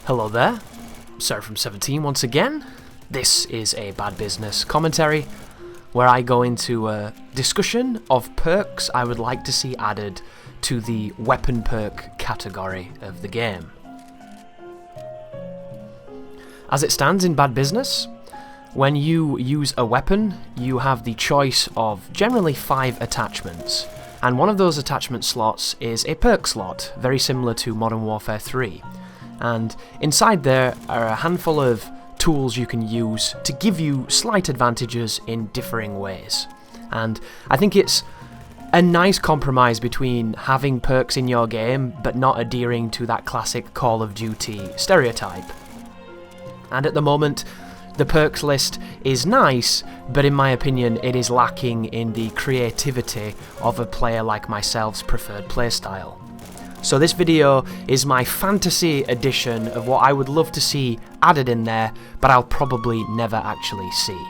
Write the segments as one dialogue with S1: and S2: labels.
S1: Hello there, Seraphim17 once again. This is a bad business commentary where I go into a discussion of perks I would like to see added to the weapon perk category of the game. As it stands in bad business, when you use a weapon, you have the choice of generally 5 attachments, and one of those attachment slots is a perk slot, very similar to Modern Warfare 3. And inside there are a handful of tools you can use to give you slight advantages in differing ways. And I think it's a nice compromise between having perks in your game but not adhering to that classic Call of Duty stereotype. And at the moment, the perks list is nice, but in my opinion it is lacking in the creativity of a player like myself's preferred playstyle. So this video is my fantasy edition of what I would love to see added in there, but I'll probably never actually see.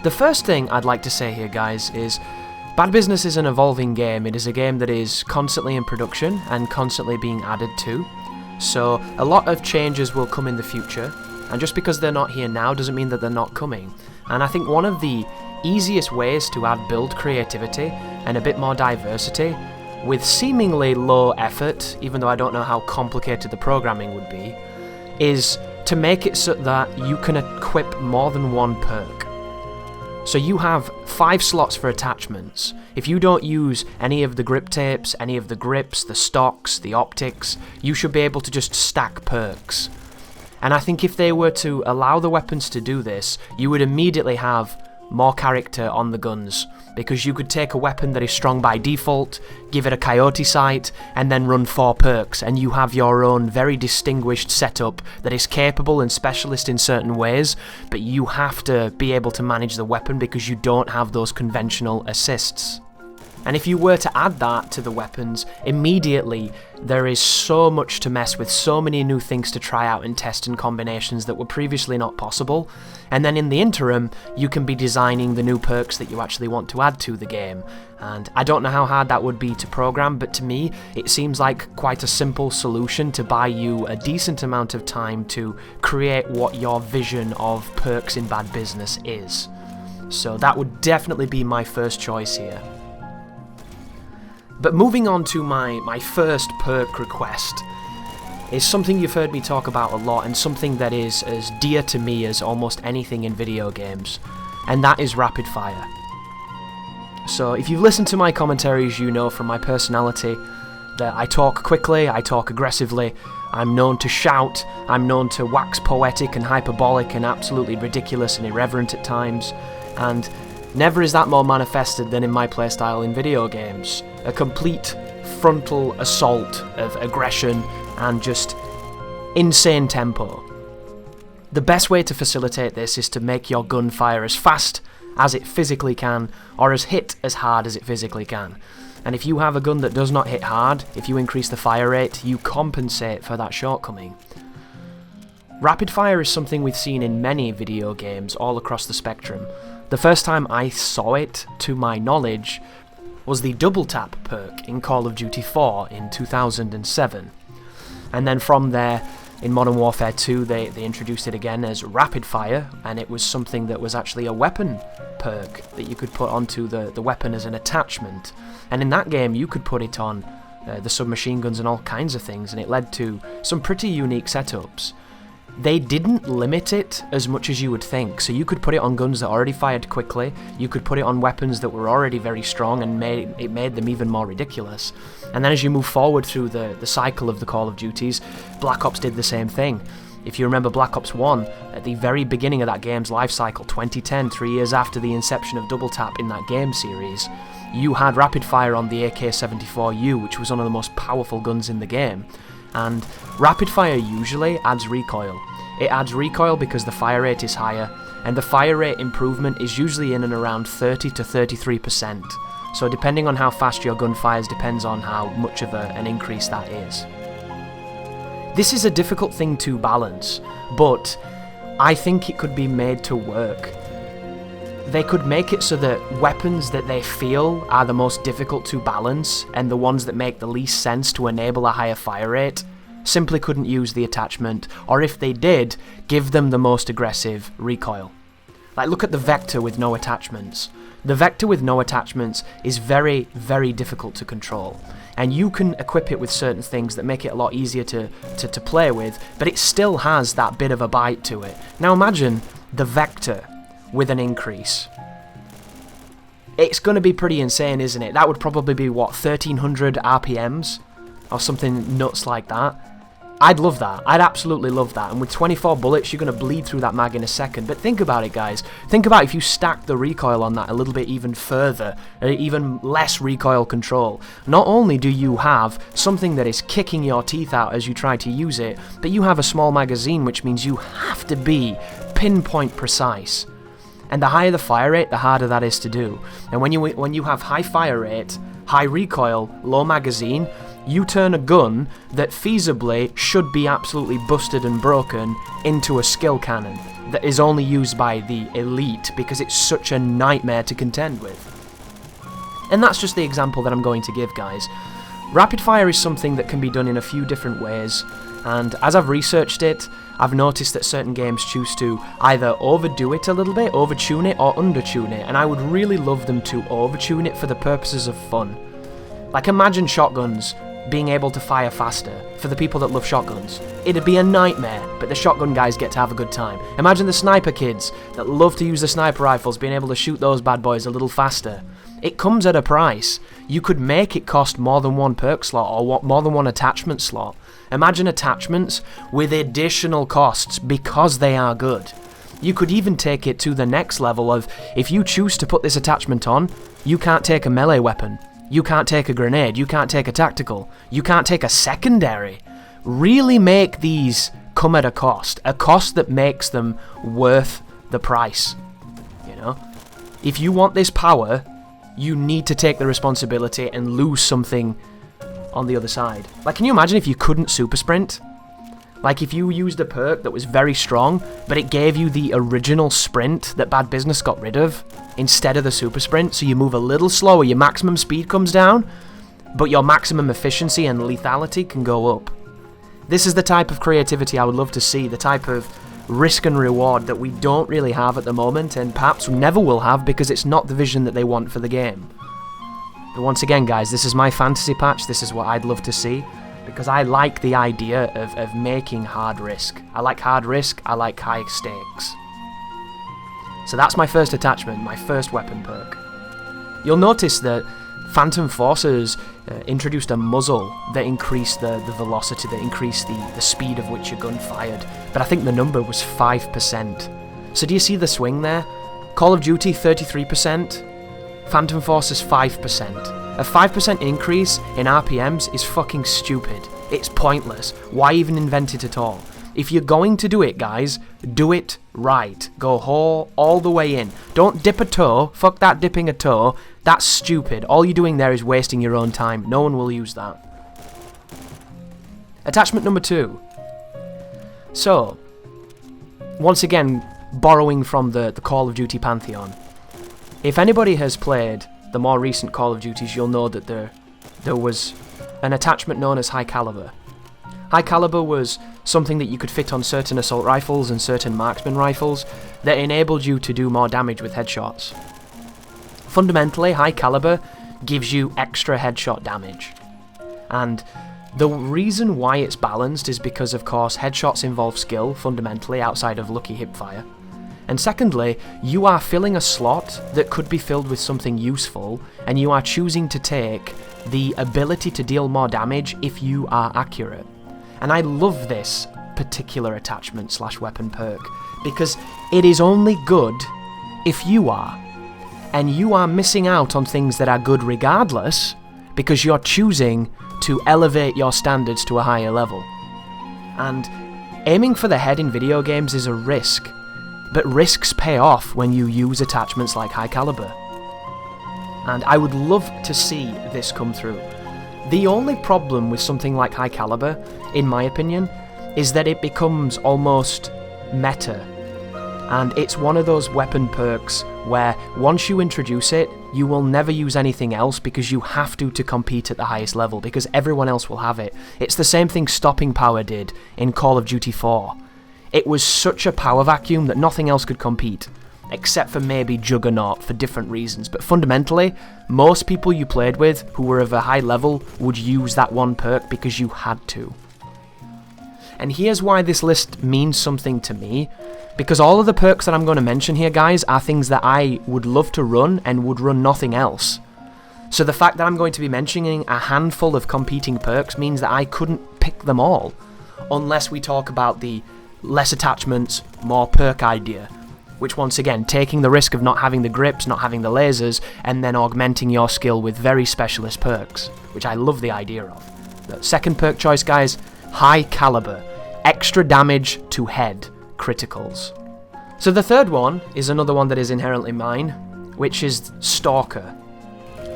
S1: The first thing I'd like to say here, guys, is Bad Business is an evolving game. It is a game that is constantly in production and constantly being added to. So a lot of changes will come in the future, and just because they're not here now doesn't mean that they're not coming. And I think one of the easiest ways to add build creativity and a bit more diversity with seemingly low effort, even though I don't know how complicated the programming would be, is to make it so that you can equip more than one perk. So you have 5 slots for attachments. If you don't use any of the grip tapes, any of the grips, the stocks, the optics, you should be able to just stack perks. And I think if they were to allow the weapons to do this, you would immediately have more character on the guns, because you could take a weapon that is strong by default, give it a coyote sight, and then run 4 perks, and you have your own very distinguished setup that is capable and specialist in certain ways, but you have to be able to manage the weapon because you don't have those conventional assists. And if you were to add that to the weapons, immediately there is so much to mess with, so many new things to try out and test in combinations that were previously not possible. And then in the interim, you can be designing the new perks that you actually want to add to the game. And I don't know how hard that would be to program, but to me, it seems like quite a simple solution to buy you a decent amount of time to create what your vision of perks in Bad Business is. So that would definitely be my first choice here. But moving on to my first perk request is something you've heard me talk about a lot, and something that is as dear to me as almost anything in video games, and that is rapid fire. So if you've listened to my commentaries, you know from my personality that I talk quickly, I talk aggressively, I'm known to shout, I'm known to wax poetic and hyperbolic and absolutely ridiculous and irreverent at times, and never is that more manifested than in my playstyle in video games. A complete frontal assault of aggression and just insane tempo. The best way to facilitate this is to make your gun fire as fast as it physically can, or as hit as hard as it physically can. And if you have a gun that does not hit hard, if you increase the fire rate, you compensate for that shortcoming. Rapid fire is something we've seen in many video games all across the spectrum. The first time I saw it, to my knowledge, was the double tap perk in Call of Duty 4 in 2007. And then from there, in Modern Warfare 2, they introduced it again as rapid fire, and it was something that was actually a weapon perk that you could put onto the weapon as an attachment. And in that game, you could put it on the submachine guns and all kinds of things, and it led to some pretty unique setups. They didn't limit it as much as you would think, so you could put it on guns that already fired quickly, you could put it on weapons that were already very strong, and it made them even more ridiculous. And then as you move forward through the cycle of the Call of Duties, Black Ops did the same thing. If you remember Black Ops 1, at the very beginning of that game's life cycle, 2010, 3 years after the inception of Double Tap in that game series, you had rapid fire on the AK-74U, which was one of the most powerful guns in the game. And rapid fire usually adds recoil. It adds recoil because the fire rate is higher, and the fire rate improvement is usually in and around 30 to 33%. So depending on how fast your gun fires depends on how much of an increase that is. This is a difficult thing to balance, but I think it could be made to work. They could make it so that weapons that they feel are the most difficult to balance and the ones that make the least sense to enable a higher fire rate simply couldn't use the attachment, or if they did, give them the most aggressive recoil. Like, look at the Vector with no attachments. The Vector with no attachments is very, very difficult to control, and you can equip it with certain things that make it a lot easier to play with, but it still has that bit of a bite to it. Now imagine the Vector with an increase. It's going to be pretty insane, isn't it? That would probably be, what, 1300 RPMs? Or something nuts like that. I'd love that. I'd absolutely love that. And with 24 bullets, you're going to bleed through that mag in a second. But think about it, guys. Think about if you stack the recoil on that a little bit even further, even less recoil control. Not only do you have something that is kicking your teeth out as you try to use it, but you have a small magazine, which means you have to be pinpoint precise. And the higher the fire rate, the harder that is to do. And when you have high fire rate, high recoil, low magazine, you turn a gun that feasibly should be absolutely busted and broken into a skill cannon that is only used by the elite because it's such a nightmare to contend with. And that's just the example that I'm going to give, guys. Rapid fire is something that can be done in a few different ways, and as I've researched it, I've noticed that certain games choose to either overdo it a little bit, overtune it, or undertune it, and I would really love them to overtune it for the purposes of fun. Like, imagine shotguns being able to fire faster for the people that love shotguns. It'd be a nightmare, but the shotgun guys get to have a good time. Imagine the sniper kids that love to use the sniper rifles being able to shoot those bad boys a little faster. It comes at a price. You could make it cost more than one perk slot or more than one attachment slot. Imagine attachments with additional costs because they are good. You could even take it to the next level of, if you choose to put this attachment on, you can't take a melee weapon. You can't take a grenade, you can't take a tactical, you can't take a secondary. Really make these come at a cost that makes them worth the price, you know? If you want this power, you need to take the responsibility and lose something on the other side. Like, can you imagine if you couldn't super sprint? Like, if you used a perk that was very strong, but it gave you the original sprint that Bad Business got rid of, instead of the super sprint, so you move a little slower, your maximum speed comes down, but your maximum efficiency and lethality can go up. This is the type of creativity I would love to see, the type of risk and reward that we don't really have at the moment, and perhaps never will have because it's not the vision that they want for the game. But once again, guys, this is my fantasy patch, this is what I'd love to see, because I like the idea of making hard risk. I like hard risk, I like high stakes. So that's my first attachment, my first weapon perk. You'll notice that Phantom Forces introduced a muzzle that increased the velocity, that increased the speed of which your gun fired, but I think the number was 5%. So do you see the swing there? Call of Duty 33%, Phantom Forces 5%. A 5% increase in RPMs is fucking stupid. It's pointless. Why even invent it at all? If you're going to do it, guys, do it right. Go all the way in. Don't dip a toe. Fuck that dipping a toe. That's stupid. All you're doing there is wasting your own time. No one will use that. Attachment number 2. So, once again, borrowing from the Call of Duty pantheon. If anybody has played the more recent Call of Duties, you'll know that there was an attachment known as High Caliber. High Caliber was something that you could fit on certain assault rifles and certain marksman rifles that enabled you to do more damage with headshots. Fundamentally, High Caliber gives you extra headshot damage. And the reason why it's balanced is because, of course, headshots involve skill, fundamentally, outside of lucky hipfire. And secondly, you are filling a slot that could be filled with something useful, and you are choosing to take the ability to deal more damage if you are accurate. And I love this particular attachment / weapon perk, because it is only good if you are. And you are missing out on things that are good regardless, because you're choosing to elevate your standards to a higher level. And aiming for the head in video games is a risk, but risks pay off when you use attachments like High Caliber. And I would love to see this come through. The only problem with something like High Caliber, in my opinion, is that it becomes almost meta. And it's one of those weapon perks where once you introduce it, you will never use anything else because you have to compete at the highest level, because everyone else will have it. It's the same thing stopping power did in Call of Duty 4. It was such a power vacuum that nothing else could compete, except for maybe Juggernaut for different reasons. But fundamentally, most people you played with who were of a high level would use that one perk because you had to. And here's why this list means something to me, because all of the perks that I'm going to mention here, guys, are things that I would love to run and would run nothing else. So the fact that I'm going to be mentioning a handful of competing perks means that I couldn't pick them all, unless we talk about the less attachments, more perk idea, which once again, taking the risk of not having the grips, not having the lasers, and then augmenting your skill with very specialist perks, which I love the idea of. The second perk choice, guys, high caliber, extra damage to head, criticals. So the third one is another one that is inherently mine, which is Stalker,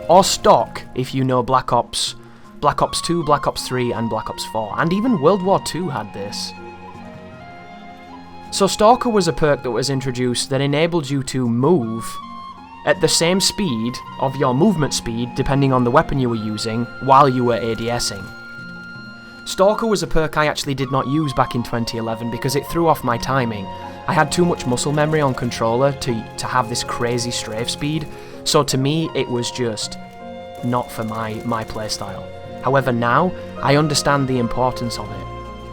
S1: or Stock if you know Black Ops 2, Black Ops 3 and Black Ops 4, and even World War II had this. So Stalker was a perk that was introduced that enabled you to move at the same speed of your movement speed, depending on the weapon you were using, while you were ADSing. Stalker was a perk I actually did not use back in 2011 because it threw off my timing. I had too much muscle memory on controller to have this crazy strafe speed, so to me it was just not for my playstyle. However, now I understand the importance of it.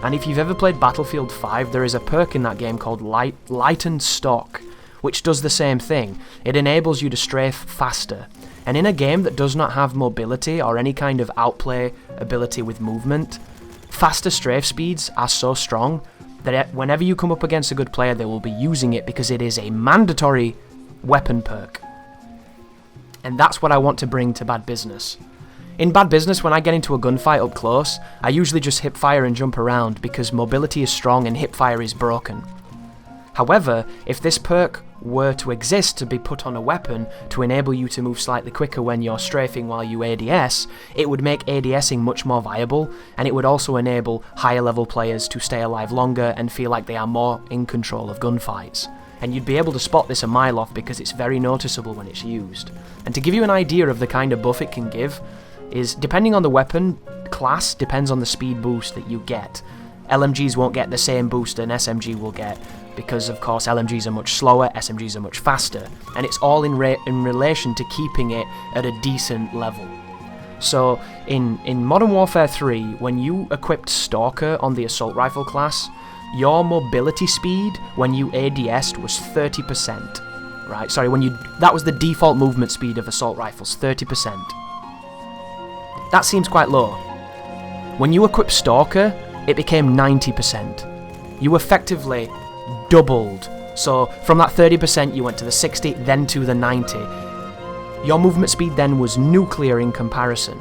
S1: And if you've ever played Battlefield 5, there is a perk in that game called Lightened Stock, which does the same thing. It enables you to strafe faster. And in a game that does not have mobility or any kind of outplay ability with movement, faster strafe speeds are so strong that whenever you come up against a good player, they will be using it because it is a mandatory weapon perk. And that's what I want to bring to Bad Business. In Bad Business, when I get into a gunfight up close, I usually just hipfire and jump around because mobility is strong and hipfire is broken. However, if this perk were to exist to be put on a weapon to enable you to move slightly quicker when you're strafing while you ADS, it would make ADSing much more viable, and it would also enable higher level players to stay alive longer and feel like they are more in control of gunfights. And you'd be able to spot this a mile off because it's very noticeable when it's used. And to give you an idea of the kind of buff it can give, is depending on the weapon class, depends on the speed boost that you get. LMGs won't get the same boost an SMG will get, because of course LMGs are much slower, SMGs are much faster, and it's all in relation to keeping it at a decent level. So in Modern Warfare 3, when you equipped Stalker on the assault rifle class, your mobility speed when you ADS'd was 30%. Right, sorry, that was the default movement speed of assault rifles, 30%. That seems quite low. When you equip Stalker, it became 90%. You effectively doubled. So from that 30% you went to the 60, then to the 90. Your movement speed then was nuclear in comparison.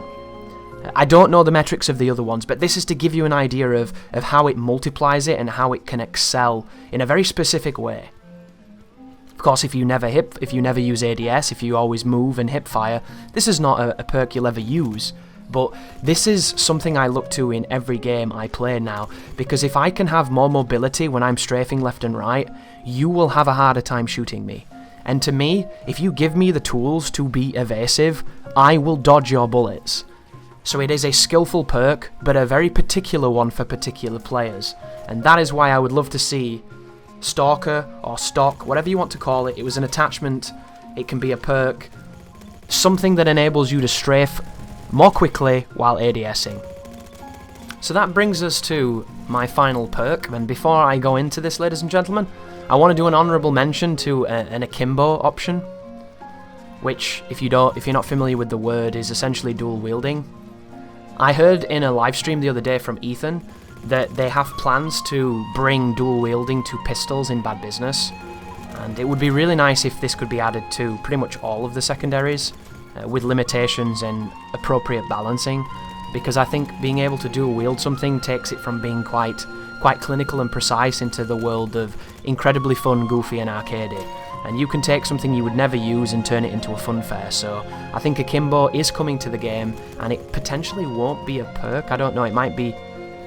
S1: I don't know the metrics of the other ones, but this is to give you an idea of how it multiplies it and how it can excel in a very specific way. Of course, if you never use ADS, if you always move and hipfire, this is not a perk you'll ever use. But this is something I look to in every game I play now, because if I can have more mobility when I'm strafing left and right, you will have a harder time shooting me. And to me, if you give me the tools to be evasive, I will dodge your bullets. So it is a skillful perk, but a very particular one for particular players. And that is why I would love to see Stalker or Stock, whatever you want to call it. It was an attachment, it can be a perk, something that enables you to strafe more quickly while ADSing. So that brings us to my final perk, and before I go into this, ladies and gentlemen, I want to do an honourable mention to an akimbo option, which, if you're not familiar with the word, is essentially dual wielding. I heard in a live stream the other day from Ethan that they have plans to bring dual wielding to pistols in Bad Business, and it would be really nice if this could be added to pretty much all of the secondaries, with limitations and appropriate balancing, because I think being able to dual wield something takes it from being quite clinical and precise into the world of incredibly fun, goofy and arcadey. And you can take something you would never use and turn it into a funfair. So I think Akimbo is coming to the game, and it potentially won't be a perk. I don't know, it might be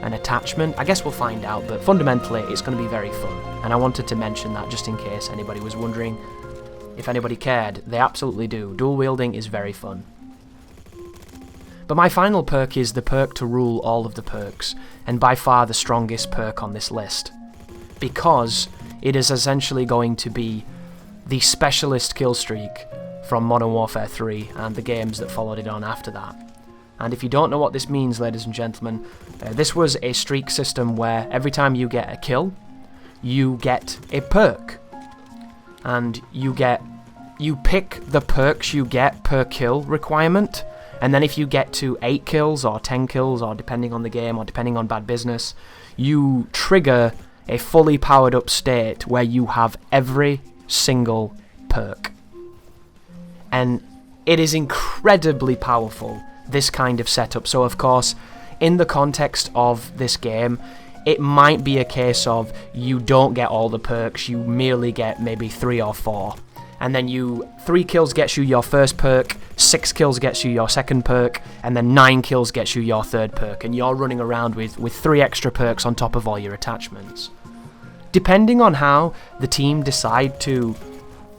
S1: an attachment. I guess we'll find out, but fundamentally it's going to be very fun. And I wanted to mention that just in case anybody was wondering. if anybody cared. They absolutely do. Dual wielding is very fun. But my final perk is the perk to rule all of the perks, and by far the strongest perk on this list, because it is essentially going to be the specialist kill streak from Modern Warfare 3 and the games that followed it on after that. And if you don't know what this means, ladies and gentlemen, this was a streak system where every time you get a kill, you get a perk. And you pick the perks you get per kill requirement, and then if you get to 8 kills or 10 kills, or depending on the game, or depending on Bad Business, you trigger a fully powered up state where you have every single perk. And it is incredibly powerful, this kind of setup. So of course, in the context of this game, it might be a case of you don't get all the perks, you merely get maybe 3 or 4. And then 3 kills gets you your first perk, 6 kills gets you your second perk, and then 9 kills gets you your third perk, and you're running around with 3 extra perks on top of all your attachments. Depending on how the team decide to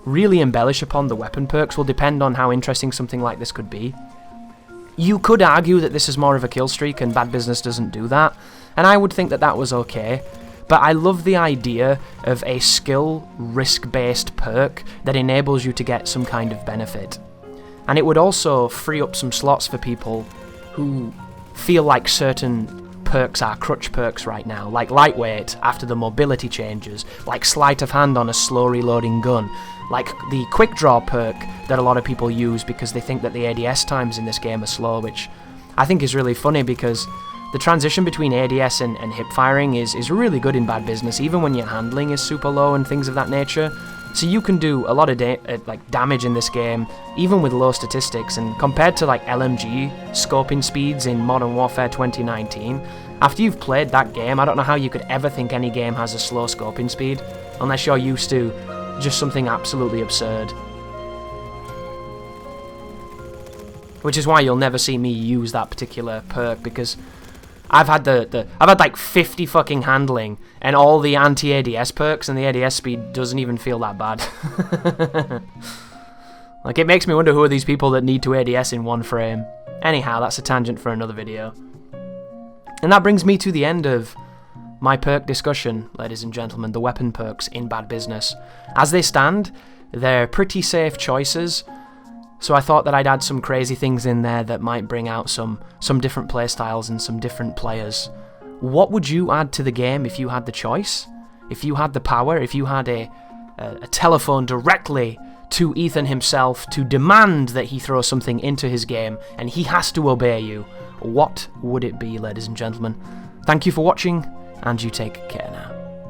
S1: really embellish upon the weapon perks will depend on how interesting something like this could be. You could argue that this is more of a kill streak and Bad Business doesn't do that, and I would think that that was okay. But I love the idea of a skill risk-based perk that enables you to get some kind of benefit. And it would also free up some slots for people who feel like certain perks are crutch perks right now, like lightweight after the mobility changes, like sleight of hand on a slow reloading gun, like the quick draw perk that a lot of people use because they think that the ADS times in this game are slow, which I think is really funny because the transition between ADS and hip firing is really good in Bad Business, even when your handling is super low and things of that nature. So you can do a lot of damage in this game, even with low statistics, and compared to like LMG scoping speeds in Modern Warfare 2019, after you've played that game, I don't know how you could ever think any game has a slow scoping speed, unless you're used to just something absolutely absurd. Which is why you'll never see me use that particular perk, because I've had like 50 fucking handling and all the anti-ADS perks, and the ADS speed doesn't even feel that bad. Like, it makes me wonder who are these people that need to ADS in one frame. Anyhow, that's a tangent for another video. And that brings me to the end of my perk discussion, ladies and gentlemen, the weapon perks in Bad Business. As they stand, they're pretty safe choices, so I thought that I'd add some crazy things in there that might bring out some different playstyles and some different players. What would you add to the game if you had the choice? If you had the power? If you had a telephone directly to Ethan himself to demand that he throw something into his game and he has to obey you? What would it be, ladies and gentlemen? Thank you for watching, and you take care now.